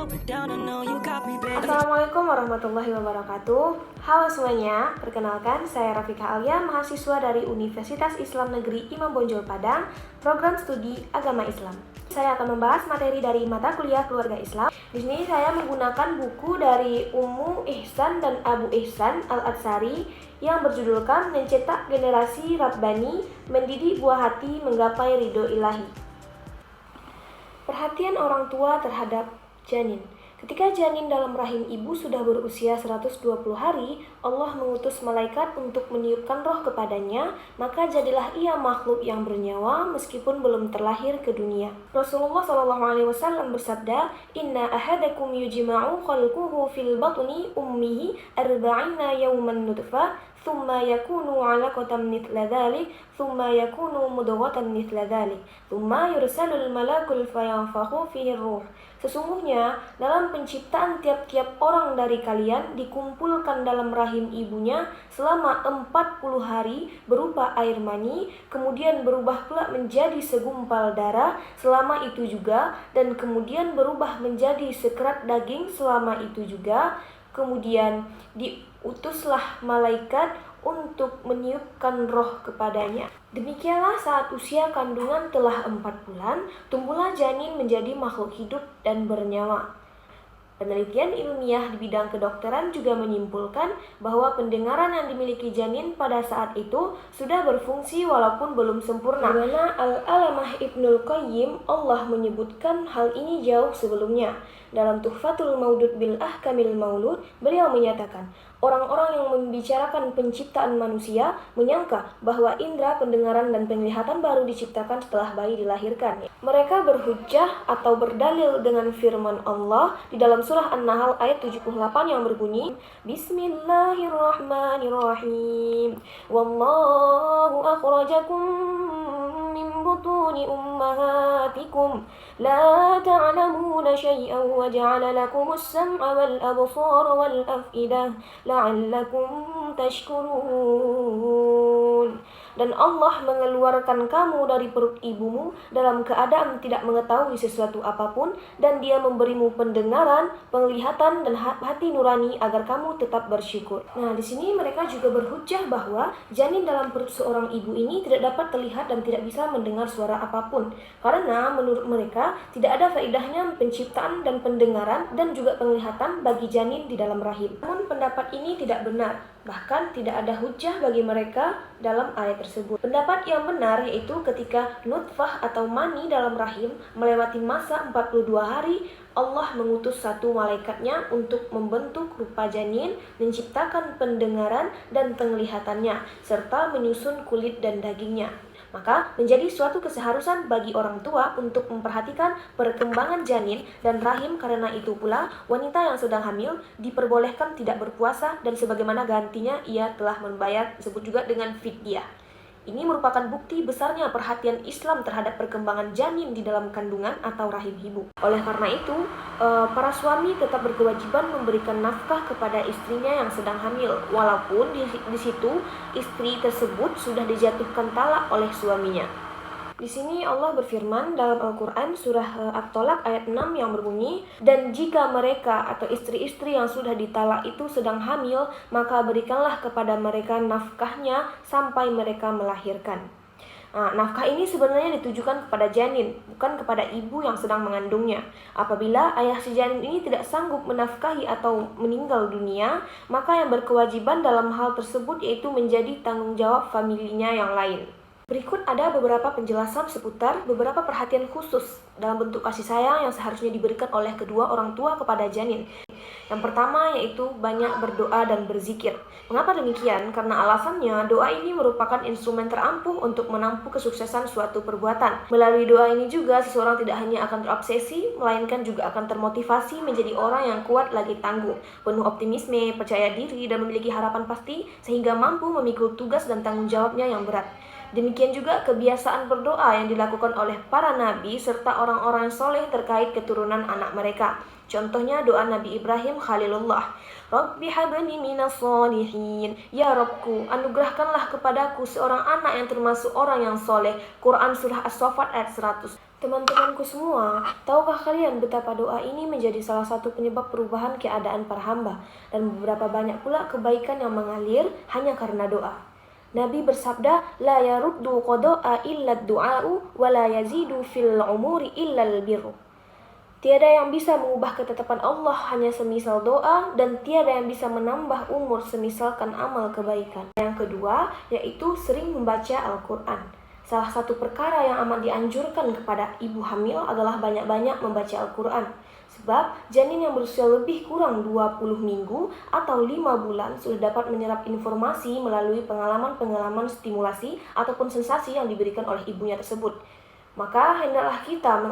Assalamualaikum warahmatullahi wabarakatuh. Halo semuanya, perkenalkan saya Rafika Alia, mahasiswa dari Universitas Islam Negeri Imam Bonjol Padang, program studi agama Islam. Saya akan membahas materi dari mata kuliah keluarga Islam. Di sini saya menggunakan buku dari Ummu Ihsan dan Abu Ihsan Al-Atsari yang berjudulkan Mencetak Generasi Rabbani, Mendidik Buah Hati Menggapai Ridho Ilahi. Perhatian orang tua terhadap janin. Ketika janin dalam rahim ibu sudah berusia 120 hari, Allah mengutus malaikat untuk meniupkan roh kepadanya, maka jadilah ia makhluk yang bernyawa meskipun belum terlahir ke dunia. Rasulullah SAW bersabda, "Inna ahadakum yujma'u khalquhu fil batni ummihi arba'ina yawman nutfah, thumma yakunu 'alaqatan mithla dhalik, thumma yakunu mudghatan mithla dhalik, thumma yursalul malakul fayanfakhu fihi ruh." Sesungguhnya dalam penciptaan tiap-tiap orang dari kalian dikumpulkan dalam rahim ibunya selama 40 hari berupa air mani, kemudian berubah pula menjadi segumpal darah selama itu juga, dan kemudian berubah menjadi sekerat daging selama itu juga, kemudian diutuslah malaikat untuk meniupkan roh kepadanya. Demikianlah saat usia kandungan telah 4 bulan, tumbuhlah janin menjadi makhluk hidup dan bernyawa. Penelitian ilmiah di bidang kedokteran juga menyimpulkan bahwa pendengaran yang dimiliki janin pada saat itu sudah berfungsi walaupun belum sempurna. Karena Al-Alamah Ibnul Qayyim, Allah menyebutkan hal ini jauh sebelumnya. Dalam Tuhfatul Maudud bil Ahkamil Maulud, beliau menyatakan, orang-orang yang membicarakan penciptaan manusia menyangka bahwa indera pendengaran dan penglihatan baru diciptakan setelah bayi dilahirkan. Mereka berhujjah atau berdalil dengan firman Allah di dalam surah An-Nahl ayat 78 yang berbunyi, Bismillahirrahmanirrahim. Wallahu akhrajakum min butuni ummahatikum la ta'lamuna syai'an wa ja'ala lakumus sam'a wal absara wal af'idah la'allakum tashkurun. Dan Allah mengeluarkan kamu dari perut ibumu dalam keadaan tidak mengetahui sesuatu apapun, dan Dia memberimu pendengaran, penglihatan, dan hati nurani agar kamu tetap bersyukur. Nah, di sini mereka juga berhujjah bahwa janin dalam perut seorang ibu ini tidak dapat terlihat dan tidak bisa mendengar suara apapun, karena menurut mereka tidak ada faedahnya penciptaan dan pendengaran dan juga penglihatan bagi janin di dalam rahim. Namun pendapat ini tidak benar, bahkan tidak ada hujjah bagi mereka dalam ayat tersebut. Pendapat yang benar yaitu ketika nutfah atau mani dalam rahim melewati masa 42 hari, Allah mengutus satu malaikatnya untuk membentuk rupa janin, menciptakan pendengaran dan penglihatannya, serta menyusun kulit dan dagingnya. Maka menjadi suatu keseharusan bagi orang tua untuk memperhatikan perkembangan janin dan rahim. Karena itu pula wanita yang sedang hamil diperbolehkan tidak berpuasa, dan sebagaimana gantinya ia telah membayar, disebut juga dengan fidyah. Ini merupakan bukti besarnya perhatian Islam terhadap perkembangan janin di dalam kandungan atau rahim ibu. Oleh karena itu, para suami tetap berkewajiban memberikan nafkah kepada istrinya yang sedang hamil, walaupun di situ istri tersebut sudah dijatuhkan talak oleh suaminya. Di sini Allah berfirman dalam Al-Quran surah At-Tolak ayat 6 yang berbunyi, dan jika mereka atau istri-istri yang sudah ditalak itu sedang hamil, maka berikanlah kepada mereka nafkahnya sampai mereka melahirkan. Nah, nafkah ini sebenarnya ditujukan kepada janin, bukan kepada ibu yang sedang mengandungnya. Apabila ayah si janin ini tidak sanggup menafkahi atau meninggal dunia, maka yang berkewajiban dalam hal tersebut yaitu menjadi tanggung jawab familinya yang lain. Berikut ada beberapa penjelasan seputar beberapa perhatian khusus dalam bentuk kasih sayang yang seharusnya diberikan oleh kedua orang tua kepada janin. Yang pertama yaitu banyak berdoa dan berzikir. Mengapa demikian? Karena alasannya doa ini merupakan instrumen terampuh untuk menampung kesuksesan suatu perbuatan. Melalui doa ini juga seseorang tidak hanya akan terobsesi, melainkan juga akan termotivasi menjadi orang yang kuat lagi tangguh, penuh optimisme, percaya diri, dan memiliki harapan pasti sehingga mampu memikul tugas dan tanggung jawabnya yang berat. Demikian juga kebiasaan berdoa yang dilakukan oleh para nabi serta orang-orang soleh terkait keturunan anak mereka. Contohnya doa Nabi Ibrahim Khalilullah, Rabbi habli minas solihin. Ya Rabbku, anugerahkanlah kepadaku seorang anak yang termasuk orang yang soleh. Quran Surah As-Saffat ayat 100. Teman-temanku semua, tahukah kalian betapa doa ini menjadi salah satu penyebab perubahan keadaan para hamba dan beberapa banyak pula kebaikan yang mengalir hanya karena doa. Nabi bersabda, "La yaruddu qada'a illa du'a'u wa la yazidu fil umuri illa al-birru." Tiada yang bisa mengubah ketetapan Allah hanya semisal doa, dan tiada yang bisa menambah umur semisalkan amal kebaikan. Yang kedua, yaitu sering membaca Al-Quran. Salah satu perkara yang amat dianjurkan kepada ibu hamil adalah banyak-banyak membaca Al-Quran. Sebab janin yang berusia lebih kurang 20 minggu atau 5 bulan sudah dapat menyerap informasi melalui pengalaman-pengalaman stimulasi ataupun sensasi yang diberikan oleh ibunya tersebut. Maka hendaklah kita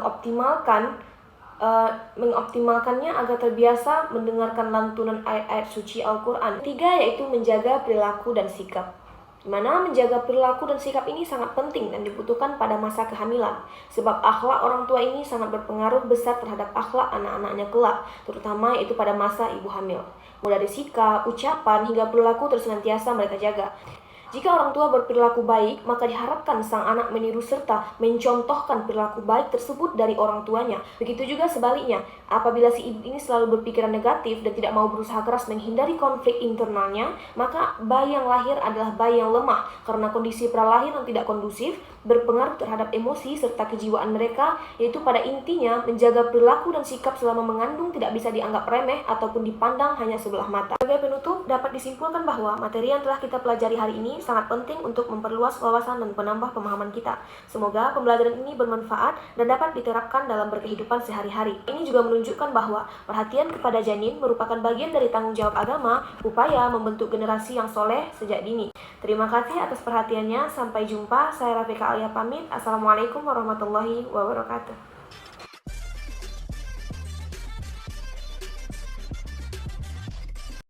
mengoptimalkannya agar terbiasa mendengarkan lantunan ayat-ayat suci Al-Quran. Ketiga, yaitu menjaga perilaku dan sikap. Di mana menjaga perilaku dan sikap ini sangat penting dan dibutuhkan pada masa kehamilan. Sebab akhlak orang tua ini sangat berpengaruh besar terhadap akhlak anak-anaknya kelak, terutama yaitu pada masa ibu hamil. Mulai dari sikap, ucapan, hingga perilaku senantiasa mereka jaga. Jika orang tua berperilaku baik, maka diharapkan sang anak meniru serta mencontohkan perilaku baik tersebut dari orang tuanya. Begitu juga sebaliknya, apabila si ibu ini selalu berpikiran negatif dan tidak mau berusaha keras menghindari konflik internalnya, maka bayi yang lahir adalah bayi yang lemah karena kondisi pralahir yang tidak kondusif berpengaruh terhadap emosi serta kejiwaan mereka, yaitu pada intinya menjaga perilaku dan sikap selama mengandung tidak bisa dianggap remeh ataupun dipandang hanya sebelah mata. Sebagai penutup, dapat disimpulkan bahwa materi yang telah kita pelajari hari ini sangat penting untuk memperluas wawasan dan menambah pemahaman kita. Semoga pembelajaran ini bermanfaat dan dapat diterapkan dalam berkehidupan sehari-hari. Ini juga menunjukkan bahwa perhatian kepada janin merupakan bagian dari tanggung jawab agama, upaya membentuk generasi yang soleh sejak dini. Terima kasih atas perhatiannya. Sampai jumpa. Saya Rafika Alia pamit. Assalamualaikum warahmatullahi wabarakatuh.